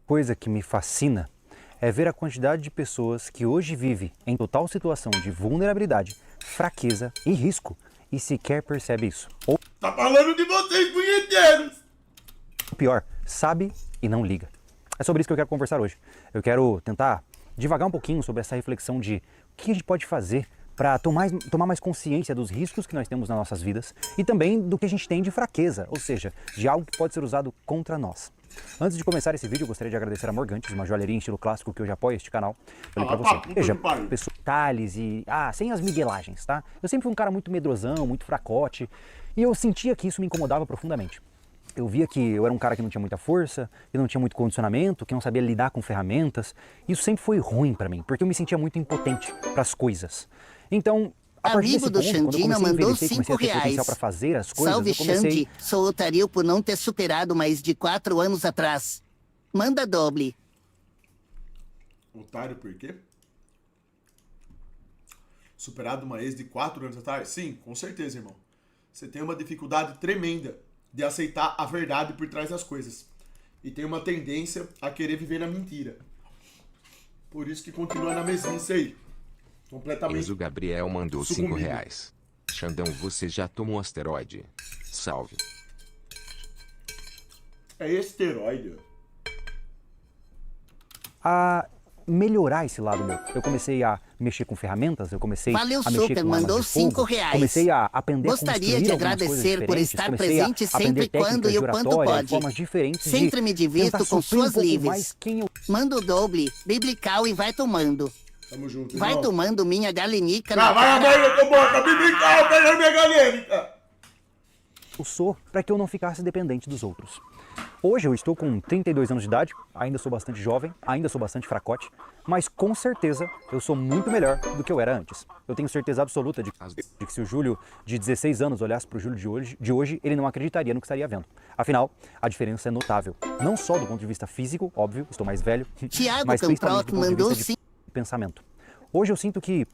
Coisa que me fascina é ver a quantidade de pessoas que hoje vivem em total situação de vulnerabilidade, fraqueza e risco e sequer percebe isso. Ou tá falando de vocês, punheteiros! pior, sabe e não liga. É sobre isso que eu quero conversar hoje. Eu quero tentar divagar um pouquinho sobre essa reflexão de o que a gente pode fazer para tomar mais consciência dos riscos que nós temos nas nossas vidas e também do que a gente tem de fraqueza, ou seja, de algo que pode ser usado contra nós. Antes de começar esse vídeo, eu gostaria de agradecer a Morgantes, uma joalheria em estilo clássico que hoje apoia este canal. Falei pra você, veja, pessoas, detalhes e... sem as miguelagens, tá? Eu sempre fui um cara muito medrosão, muito fracote, e eu sentia que isso me incomodava profundamente. Eu via que eu era um cara que não tinha muita força, que não tinha muito condicionamento, que não sabia lidar com ferramentas. Isso sempre foi ruim pra mim, porque eu me sentia muito impotente pras coisas. Então, a partir desse ponto, quando eu comecei a envelhecer, comecei a ter potencial pra fazer as coisas, Salve, eu comecei... Xande. Sou otário por não ter superado mais de 4 anos atrás. Manda doble. Otário por quê? Superado uma ex de 4 anos atrás? Sim, com certeza, irmão. Você tem uma dificuldade tremenda de aceitar a verdade por trás das coisas. E tem uma tendência a querer viver na mentira. Por isso que continua na mesmice aí. Completamente. Enzo Gabriel mandou sucumbido. R$5. Xandão, você já tomou asteroide? Salve. É esteroide. A melhorar esse lado meu. Eu comecei a mexer com ferramentas, eu comecei Valeu, a mexer super, com armas mandou de fogo, R$5. comecei a aprender Gostaria a de construir algumas coisas agradecer por diferentes, estar comecei a presente aprender sempre quando técnicas e de o quanto oratória, pode. formas diferentes Sempre me divirto tentar com suprir suas um pouco lives. mais quem eu... Manda o doble, biblical e vai tomando. Tamo junto, Vai irmão. tomando minha galenica Ah, na vai a cara. merda, tua boca, biblical, pega minha galênica. sou para que eu não ficasse dependente dos outros. Hoje eu estou com 32 anos de idade, ainda sou bastante jovem, ainda sou bastante fracote, mas com certeza eu sou muito melhor do que eu era antes. Eu tenho certeza absoluta de que se o Júlio de 16 anos olhasse para o Júlio de hoje, ele não acreditaria no que estaria vendo. Afinal, a diferença é notável, não só do ponto de vista físico, óbvio, estou mais velho, Thiago mas principalmente do ponto de mandou vista de pensamento. Hoje eu sinto que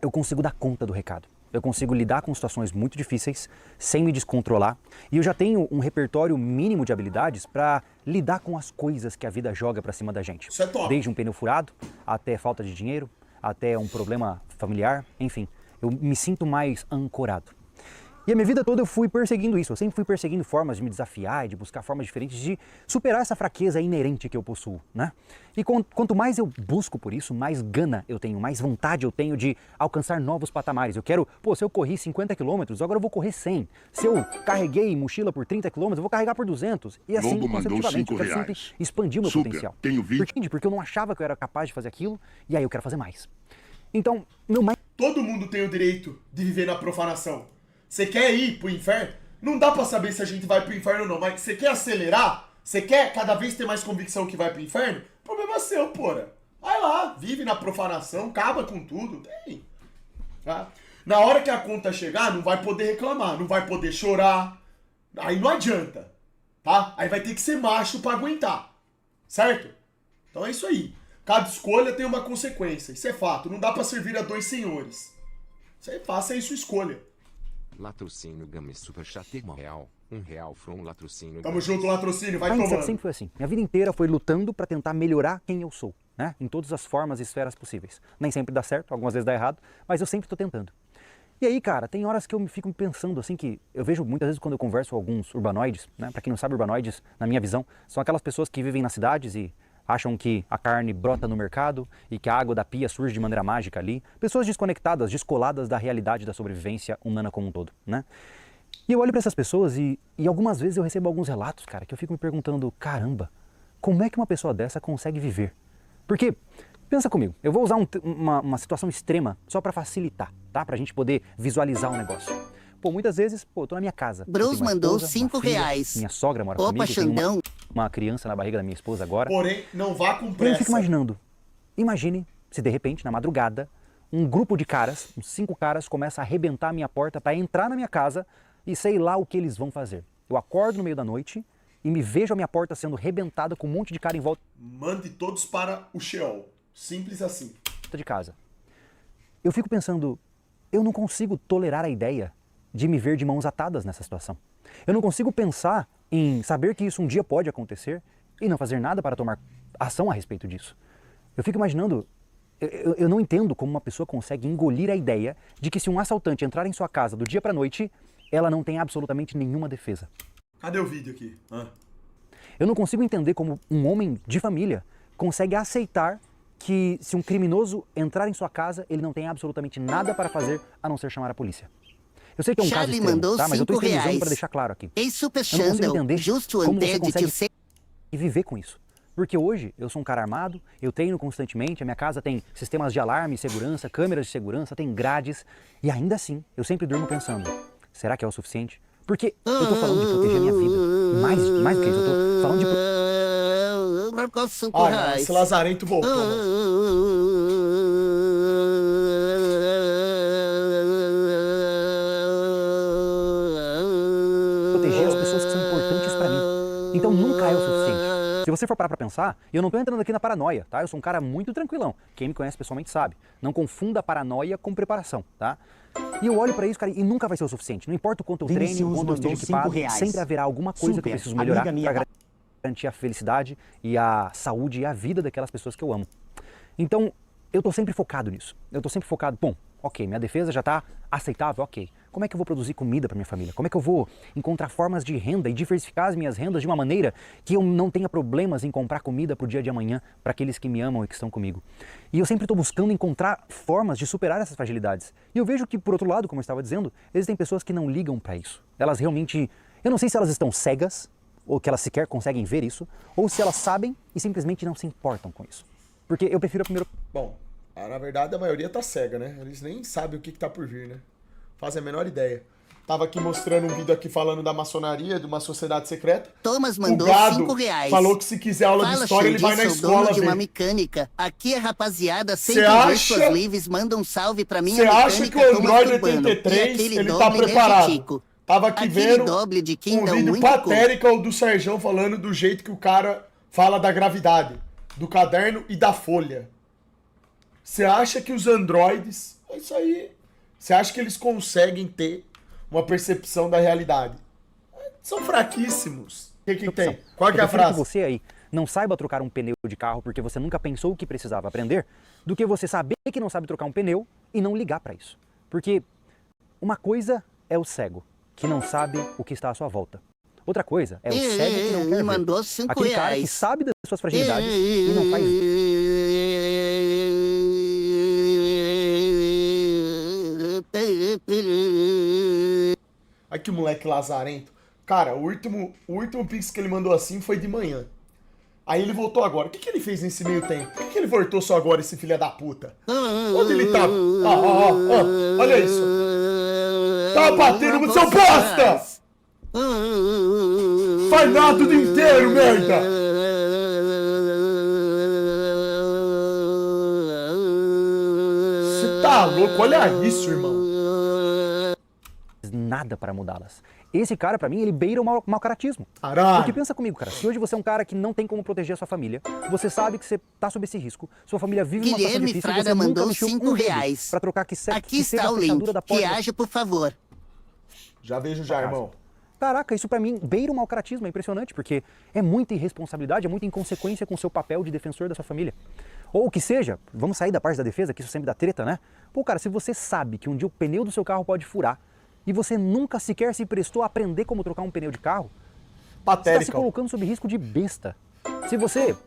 eu consigo dar conta do recado. Eu consigo lidar com situações muito difíceis sem me descontrolar e eu já tenho um repertório mínimo de habilidades para lidar com as coisas que a vida joga para cima da gente. Isso é top. Desde um pneu furado, até falta de dinheiro, até um problema familiar, enfim, eu me sinto mais ancorado. E a minha vida toda eu fui perseguindo isso, eu sempre fui perseguindo formas de me desafiar e de buscar formas diferentes de superar essa fraqueza inerente que eu possuo, né? E quanto mais eu busco por isso, mais gana eu tenho, mais vontade eu tenho de alcançar novos patamares. Eu quero, se eu corri 50 quilômetros, agora eu vou correr 100. Se eu carreguei mochila por 30 quilômetros, eu vou carregar por 200. E assim, consecutivamente, eu quero sempre expandir o meu potencial. Tenho vídeo. Porque eu não achava que eu era capaz de fazer aquilo, e aí eu quero fazer mais. Então, meu mais... Todo mundo tem o direito de viver na profanação. Você quer ir pro inferno? Não dá pra saber se a gente vai pro inferno ou não, mas você quer acelerar? Você quer cada vez ter mais convicção que vai pro inferno? Problema seu, porra. Vai lá, vive na profanação, acaba com tudo. Tem. Tá? Na hora que a conta chegar, não vai poder reclamar, não vai poder chorar. Aí não adianta. Tá? Aí vai ter que ser macho pra aguentar. Certo? Então é isso aí. Cada escolha tem uma consequência. Isso é fato. Não dá pra servir a dois senhores. Você faça aí sua escolha. Latrocínio Games Superchat R$1. R$1 from Latrocínio. Tamo junto, latrocínio, vai mindset tomando. sempre foi assim. Minha vida inteira foi lutando para tentar melhorar quem eu sou, né? Em todas as formas e esferas possíveis. Nem sempre dá certo, algumas vezes dá errado, mas eu sempre estou tentando. E aí, cara, tem horas que eu fico pensando assim que eu vejo muitas vezes quando eu converso com alguns urbanoides, né? Para quem não sabe, urbanoides, na minha visão, são aquelas pessoas que vivem nas cidades e acham que a carne brota no mercado e que a água da pia surge de maneira mágica ali. Pessoas desconectadas, descoladas da realidade da sobrevivência humana como um todo, né? E eu olho para essas pessoas e algumas vezes eu recebo alguns relatos, cara, que eu fico me perguntando, caramba, como é que uma pessoa dessa consegue viver? Porque, pensa comigo, eu vou usar uma situação extrema só para facilitar, tá? Pra gente poder visualizar um negócio. Muitas vezes, eu tô na minha casa. Bruce mandou R$5. Minha sogra mora Opa, comigo, Xandão. uma criança na barriga da minha esposa agora. Porém, não vá com E eu pressa. fico imaginando, imagine se de repente, na madrugada, um grupo de caras, uns 5 caras, começa a arrebentar a minha porta para entrar na minha casa e sei lá o que eles vão fazer. Eu acordo no meio da noite e me vejo a minha porta sendo arrebentada com um monte de cara em volta Mande todos para o Sheol. Simples assim. de casa. Eu fico pensando, eu não consigo tolerar a ideia de me ver de mãos atadas nessa situação. Eu não consigo pensar em saber que isso um dia pode acontecer e não fazer nada para tomar ação a respeito disso. Eu fico imaginando, eu não entendo como uma pessoa consegue engolir a ideia de que se um assaltante entrar em sua casa do dia para noite, ela não tem absolutamente nenhuma defesa. Cadê o vídeo aqui? Eu não consigo entender como um homem de família consegue aceitar que se um criminoso entrar em sua casa, ele não tem absolutamente nada para fazer a não ser chamar a polícia. Eu sei que é um Charlie caso extremo, mandou tá? Mas eu tô extremizando R$5. para deixar claro aqui. Ei, Super Eu não consigo Xandão, entender justo como você antes de consegue ser... viver com isso. Porque hoje eu sou um cara armado, eu treino constantemente, a minha casa tem sistemas de alarme, segurança, câmeras de segurança, tem grades, e ainda assim eu sempre durmo pensando, será que é o suficiente? Porque eu tô falando de proteger a minha vida. Mais do que isso, eu tô falando de... Marcou R$5. Olha, esse lazarento voltou, mano. proteger as pessoas que são importantes pra mim. Então nunca é o suficiente. Se você for parar pra pensar, e eu não tô entrando aqui na paranoia, tá? Eu sou um cara muito tranquilão. Quem me conhece pessoalmente sabe. Não confunda paranoia com preparação, tá? E eu olho pra isso, cara, e nunca vai ser o suficiente. Não importa o quanto eu treine, o quanto eu esteja equipado, sempre haverá alguma coisa que eu preciso melhorar pra garantir a felicidade e a saúde e a vida daquelas pessoas que eu amo. Então, eu tô sempre focado nisso. Eu tô sempre focado, bom, ok, minha defesa já tá aceitável, ok. Como é que eu vou produzir comida para minha família? Como é que eu vou encontrar formas de renda e diversificar as minhas rendas de uma maneira que eu não tenha problemas em comprar comida pro dia de amanhã para aqueles que me amam e que estão comigo? E eu sempre estou buscando encontrar formas de superar essas fragilidades. E eu vejo que, por outro lado, como eu estava dizendo, existem pessoas que não ligam para isso. Elas realmente, eu não sei se elas estão cegas, ou que elas sequer conseguem ver isso, ou se elas sabem e simplesmente não se importam com isso. Porque eu prefiro a primeira... Bom, na verdade a maioria tá cega, né? Eles nem sabem o que tá por vir, né? Fazem a menor ideia. Tava aqui mostrando um vídeo aqui falando da maçonaria, de uma sociedade secreta. Thomas mandou o Gado R$5. falou que se quiser aula de história, ele vai na escola de uma ver. mecânica. Aqui a rapaziada sempre acha... suas livres, manda um salve pra minha mecânica. Você acha que o Android Urbano. 83, ele tá preparado? Tava aqui vendo um vídeo patérico do Serjão falando do jeito que o cara fala da gravidade, do caderno e da folha. Você acha que os androides... É isso aí. Você acha que eles conseguem ter uma percepção da realidade? São fraquíssimos. O que tem? Qual que é a frase? Que você aí não saiba trocar um pneu de carro porque você nunca pensou o que precisava aprender, do que você saber que não sabe trocar um pneu e não ligar pra isso. Porque uma coisa é o cego, que não sabe o que está à sua volta. Outra coisa é o cego que não quer mandou ver. R$5. Aquele cara que sabe das suas fragilidades e não faz... Ai, que moleque lazarento. Cara, o último pix que ele mandou assim foi de manhã. Aí ele voltou agora. O que ele fez nesse meio tempo? Por que ele voltou só agora, esse filho da puta? Onde ele tá? Olha isso. Tá batendo no seu bosta! Faz nada o dia inteiro, merda! Você tá louco? Olha isso, irmão. Nada para mudá-las. Esse cara, pra mim, ele beira o mau caratismo. Caralho. Porque pensa comigo, cara, se hoje você é um cara que não tem como proteger a sua família, você sabe que você tá sob esse risco, sua família vive uma situação difícil e você nunca mexeu um dedo pra trocar que seja a fechadura da porta. Reaja, por favor. Já vejo já, irmão. Caraca, isso pra mim beira o mau caratismo, é impressionante, porque é muita irresponsabilidade, é muita inconsequência com o seu papel de defensor da sua família. Ou que seja, vamos sair da parte da defesa, que isso sempre dá treta, né? Pô, cara, se você sabe que um dia o pneu do seu carro pode furar, e você nunca sequer se prestou a aprender como trocar um pneu de carro, você está se colocando sob risco de besta. Se você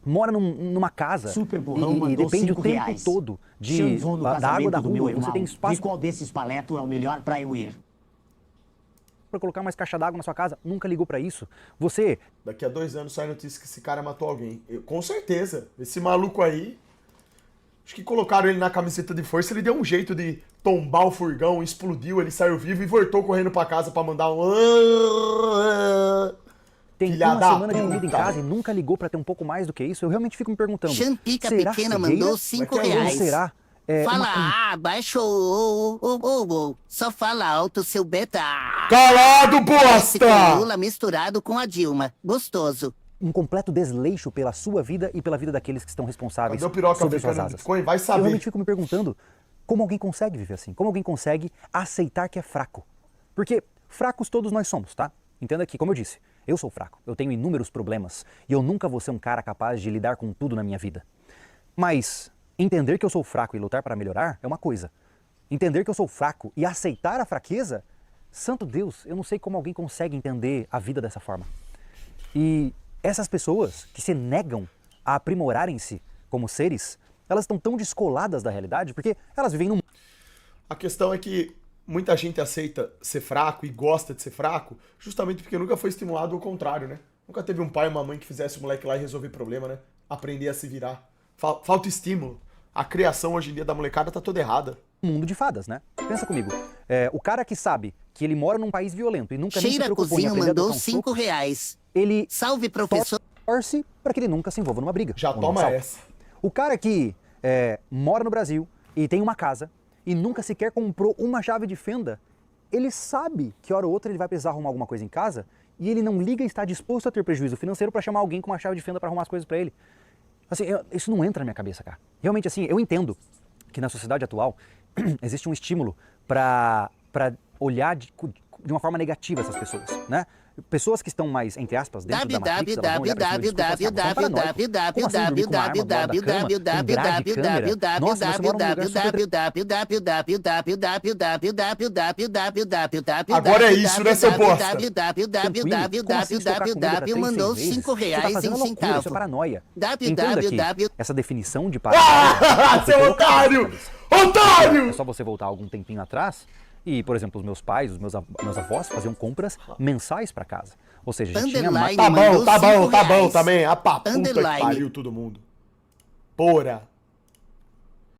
mora numa casa e depende o tempo todo da água da rua, você tem espaço... De qual desses paletos é o melhor para eu ir? Para colocar mais caixa d'água na sua casa, nunca ligou para isso. Você... Daqui a 2 anos sai notícia que esse cara matou alguém. Com certeza. Esse maluco aí... Acho que colocaram ele na camiseta de força, ele deu um jeito de tombar o furgão, explodiu, ele saiu vivo e voltou correndo pra casa pra mandar um... Tem uma semana de comida em casa e nunca ligou pra ter um pouco mais do que isso? Eu realmente fico me perguntando. Xampica Pequena mandou R$5. Ou será? Fala baixo ou. Só fala alto, seu beta. Calado, bosta! Lula misturado com a Dilma. Gostoso. Um completo desleixo pela sua vida e pela vida daqueles que estão responsáveis sobre suas asas. Vai saber. Eu realmente fico me perguntando como alguém consegue viver assim, como alguém consegue aceitar que é fraco. Porque fracos todos nós somos, tá? entenda que, como eu disse, eu sou fraco, eu tenho inúmeros problemas e eu nunca vou ser um cara capaz de lidar com tudo na minha vida. Mas entender que eu sou fraco e lutar para melhorar é uma coisa. Entender que eu sou fraco e aceitar a fraqueza, santo Deus, eu não sei como alguém consegue entender a vida dessa forma. E essas pessoas que se negam a aprimorarem-se como seres, elas estão tão descoladas da realidade porque elas vivem num... A questão é que muita gente aceita ser fraco e gosta de ser fraco justamente porque nunca foi estimulado o contrário, né? Nunca teve um pai ou uma mãe que fizesse o moleque lá e resolver problema, né? Aprender a se virar. Falta estímulo. A criação hoje em dia da molecada tá toda errada. mundo de fadas, né? Pensa comigo, o cara que sabe que ele mora num país violento e nunca nem se Cheira preocupou em Cozinho aprender a mandou dar um soco, R$5. ele Salve, professor. torce para que ele nunca se envolva numa briga. Já ou num toma assalto. essa. O cara que mora no Brasil e tem uma casa e nunca sequer comprou uma chave de fenda, ele sabe que hora ou outra ele vai precisar arrumar alguma coisa em casa e ele não liga e está disposto a ter prejuízo financeiro para chamar alguém com uma chave de fenda para arrumar as coisas para ele. Assim, isso não entra na minha cabeça, cara. Realmente, assim, eu entendo que na sociedade atual existe um estímulo para olhar de uma forma negativa essas pessoas, né? Pessoas que estão mais, entre aspas, dentro da Matrix, elas vão olhar pra cima e dizer, "Desculpa, você é paranoico. Como assim dormir com uma arma do lado da cama, com grade de câmera? Nossa, você mora num lugar super... Agora é isso, né, seu bosta? Mandou Você tá R$5 fazendo em loucura, isso é centavo. paranoia. Entenda que essa definição de paranoia... Ah, foi seu colocada na otário! nossa cabeça. Otário! É só você voltar algum tempinho atrás e, por exemplo, os meus pais, os meus avós faziam compras mensais para casa. Ou seja, a gente tinha mais... Underline. Tá bom R$5. também. A puta que Underline. pariu todo mundo. Porra.